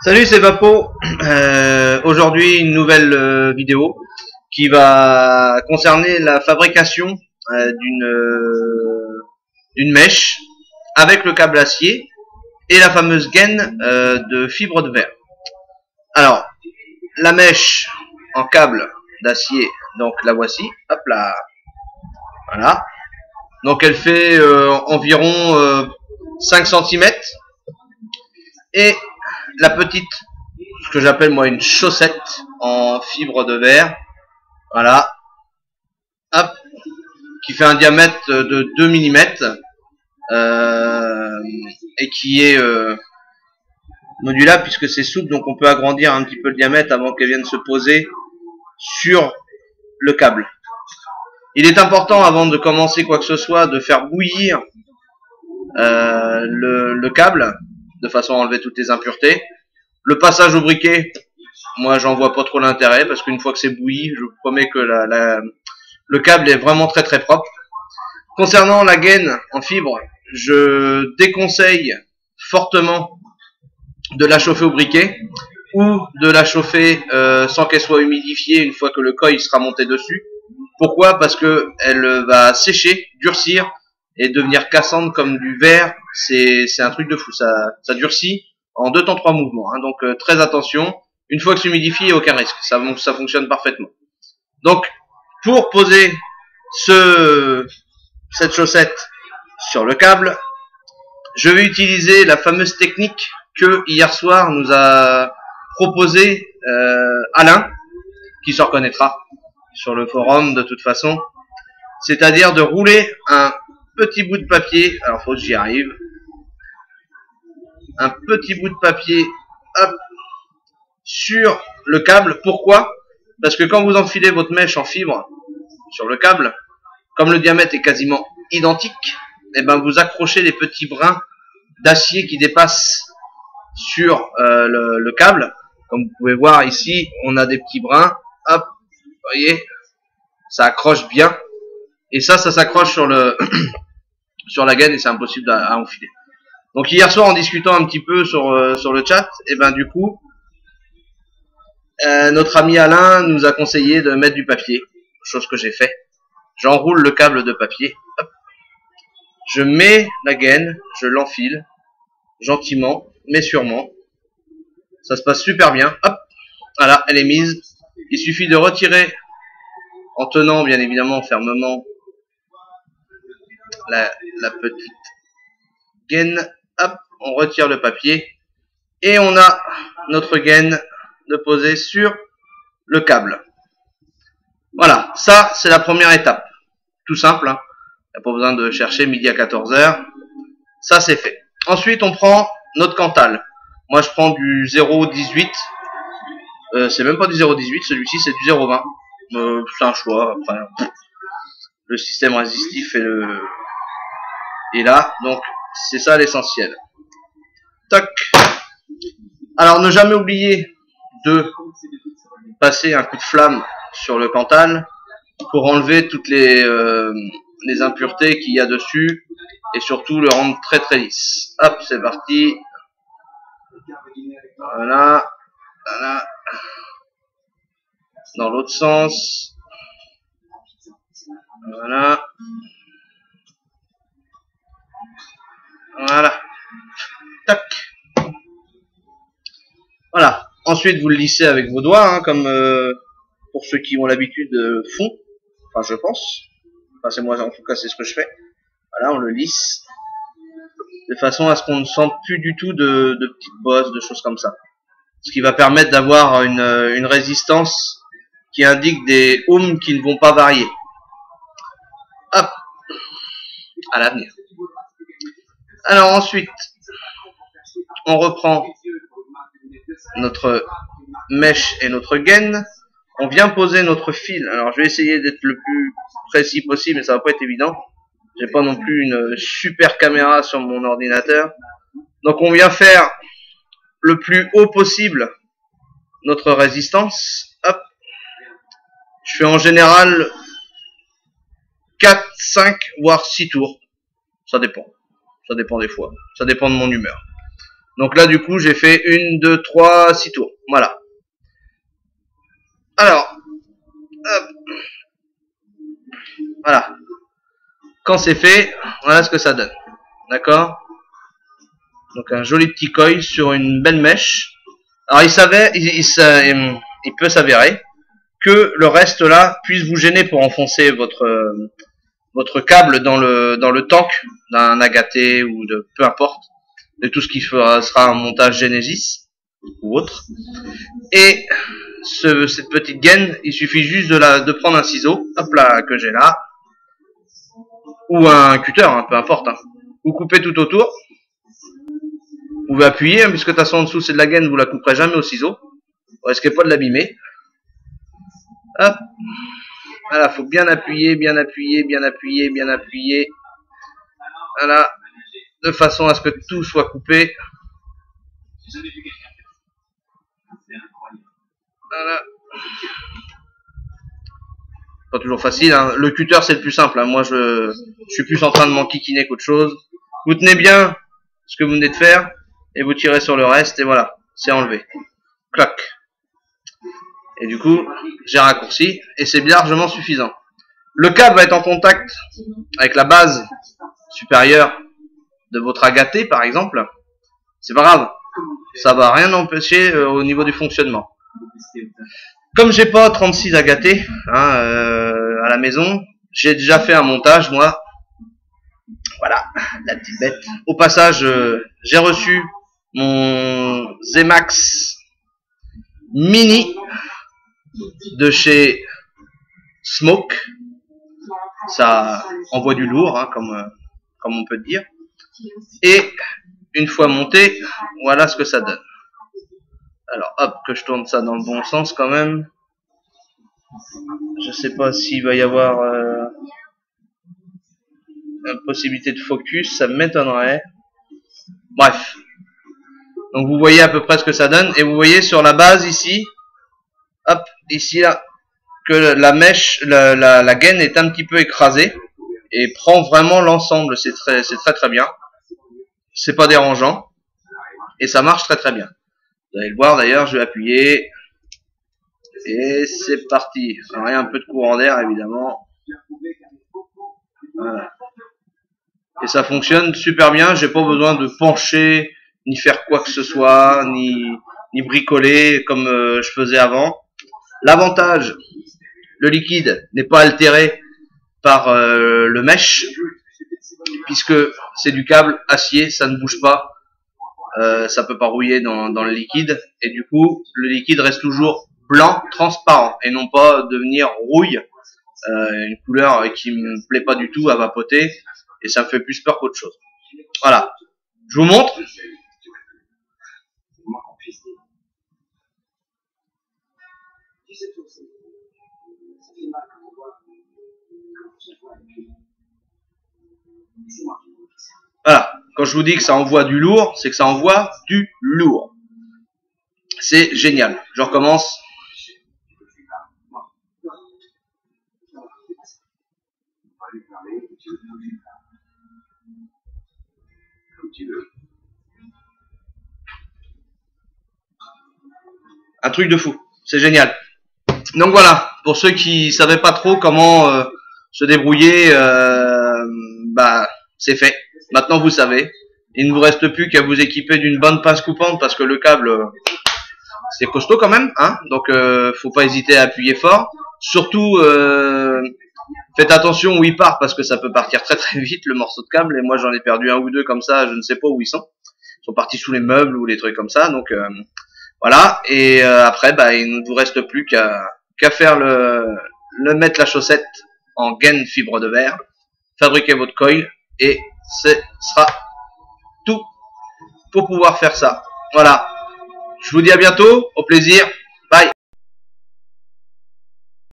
Salut, c'est Vapo. Aujourd'hui, une nouvelle vidéo qui va concerner la fabrication d'une mèche avec le câble acier et la fameuse gaine de fibre de verre. Alors, la mèche en câble d'acier, donc la voici. Hop là, voilà. Donc elle fait environ 5 cm. Et la petite, ce que j'appelle moi une chaussette en fibre de verre, voilà, hop, qui fait un diamètre de 2 mm et qui est modulable puisque c'est souple, donc on peut agrandir un petit peu le diamètre avant qu'elle vienne se poser sur le câble. Il est important, avant de commencer quoi que ce soit, de faire bouillir le câble de façon à enlever toutes les impuretés. Le passage au briquet, moi j'en vois pas trop l'intérêt parce qu'une fois que c'est bouilli, je vous promets que le câble est vraiment très très propre. Concernant la gaine en fibre, je déconseille fortement de la chauffer au briquet ou de la chauffer sans qu'elle soit humidifiée une fois que le coil sera monté dessus. Pourquoi? Parce que elle va sécher, durcir et devenir cassante comme du verre. C'est un truc de fou, ça durcit en 2 temps 3 mouvements, hein. Donc très attention, une fois que c'est humidifié, aucun risque, ça fonctionne parfaitement. Donc pour poser cette chaussette sur le câble, je vais utiliser la fameuse technique que hier soir nous a proposé Alain, qui se reconnaîtra sur le forum de toute façon, c'est-à-dire de rouler un petit bout de papier, alors faut que j'y arrive, un petit bout de papier, hop, sur le câble. Pourquoi? Parce que quand vous enfilez votre mèche en fibre sur le câble, comme le diamètre est quasiment identique, et ben vous accrochez les petits brins d'acier qui dépassent sur le câble. Comme vous pouvez voir ici, on a des petits brins, hop, vous voyez, ça accroche bien, et ça s'accroche sur sur la gaine et c'est impossible à enfiler. Donc hier soir, en discutant un petit peu sur le chat, et ben du coup, notre ami Alain nous a conseillé de mettre du papier, chose que j'ai fait. J'enroule le câble de papier, hop. Je mets la gaine, je l'enfile gentiment mais sûrement. Ça se passe super bien, hop, voilà, elle est mise. Il suffit de retirer en tenant bien évidemment fermement la petite gaine, hop, on retire le papier et on a notre gaine de poser sur le câble. Voilà, ça c'est la première étape, tout simple, hein. Il n'y a pas besoin de chercher midi à 14h, ça c'est fait. Ensuite on prend notre Cantal. Moi je prends du 0,18, c'est même pas du 0,18, celui-ci c'est du 0,20, c'est un choix, après, le système résistif est là, donc c'est ça l'essentiel. Tac. Alors ne jamais oublier de passer un coup de flamme sur le Cantal pour enlever toutes les impuretés qu'il y a dessus et surtout le rendre très très lisse. Hop, c'est parti. Voilà, voilà. Dans l'autre sens. Voilà. Voilà. Tac. Voilà. Ensuite, vous le lissez avec vos doigts, hein, comme pour ceux qui ont l'habitude font. Enfin, je pense. Enfin, c'est moi, en tout cas, c'est ce que je fais. Voilà, on le lisse. De façon à ce qu'on ne sente plus du tout de petites bosses, de choses comme ça. Ce qui va permettre d'avoir une résistance qui indique des ohms qui ne vont pas varier. Hop. À l'avenir. Alors ensuite, on reprend notre mèche et notre gaine. On vient poser notre fil. Alors je vais essayer d'être le plus précis possible, mais ça va pas être évident. J'ai pas non plus une super caméra sur mon ordinateur. Donc on vient faire le plus haut possible notre résistance. Hop. Je fais en général 4, 5, voire 6 tours. Ça dépend. Ça dépend des fois. Ça dépend de mon humeur. Donc là, du coup, j'ai fait 1, 2, 3, 6 tours. Voilà. Alors, hop. Voilà. Quand c'est fait, voilà ce que ça donne. D'accord? Donc un joli petit coil sur une belle mèche. Alors il peut s'avérer que le reste là puisse vous gêner pour enfoncer votre câble dans le tank d'un Agaté ou de peu importe, de tout ce qui sera un montage Genesis ou autre. Et cette petite gaine, il suffit juste de prendre un ciseau, hop là, que j'ai là, ou un cutter, hein, peu importe, hein. Vous coupez tout autour. Vous pouvez appuyer, hein, puisque de toute façon en dessous c'est de la gaine, vous la couperez jamais au ciseau. Vous risquez pas de l'abîmer. Hop. Voilà, faut bien appuyer, bien appuyer, bien appuyer, bien appuyer. Voilà. De façon à ce que tout soit coupé. Voilà. Pas toujours facile, hein. Le cutter c'est le plus simple, hein. Moi je suis plus en train de m'enquiquiner qu'autre chose. Vous tenez bien ce que vous venez de faire et vous tirez sur le reste et voilà, c'est enlevé. Clac. Et du coup, j'ai raccourci et c'est bien largement suffisant. Le câble va être en contact avec la base supérieure de votre Agaté par exemple. C'est pas grave, ça va rien empêcher au niveau du fonctionnement. Comme j'ai pas 36 Agaté à la maison, j'ai déjà fait un montage moi. Voilà, la petite bête. Au passage, j'ai reçu mon Zemax Mini de chez Smoke. Ça envoie du lourd, hein, comme on peut dire. Et une fois monté, voilà ce que ça donne. Alors hop, que je tourne ça dans le bon sens quand même. Je sais pas s'il va y avoir une possibilité de focus, ça m'étonnerait. Bref. Donc vous voyez à peu près ce que ça donne. Et vous voyez sur la base ici, hop, ici là, que la mèche, la gaine est un petit peu écrasée. Et prend vraiment l'ensemble. C'est très bien. C'est pas dérangeant. Et ça marche très bien. Vous allez le voir d'ailleurs, je vais appuyer. Et c'est parti. Alors, il y a un peu de courant d'air évidemment. Voilà. Et ça fonctionne super bien. J'ai pas besoin de pencher, ni faire quoi que ce soit, ni bricoler comme je faisais avant. L'avantage, le liquide n'est pas altéré par le mesh, puisque c'est du câble acier, ça ne bouge pas. Ça peut pas rouiller dans le liquide. Et du coup, le liquide reste toujours blanc, transparent, et non pas devenir rouille, une couleur qui me plaît pas du tout à vapoter, et ça me fait plus peur qu'autre chose. Voilà, je vous montre. Voilà, quand je vous dis que ça envoie du lourd, c'est que ça envoie du lourd. C'est génial. Je recommence. Un truc de fou. C'est génial. Donc voilà, pour ceux qui savaient pas trop comment se débrouiller, bah c'est fait. Maintenant vous savez. Il ne vous reste plus qu'à vous équiper d'une bonne pince coupante parce que le câble c'est costaud quand même, hein. Donc faut pas hésiter à appuyer fort. Surtout faites attention où il part parce que ça peut partir très vite le morceau de câble. Et moi j'en ai perdu un ou deux comme ça, je ne sais pas où ils sont. Ils sont partis sous les meubles ou les trucs comme ça. Donc voilà. Et après bah il ne vous reste plus qu'à faire mettre la chaussette en gaine fibre de verre, fabriquer votre coil et ce sera tout pour pouvoir faire ça. Voilà. Je vous dis à bientôt, au plaisir.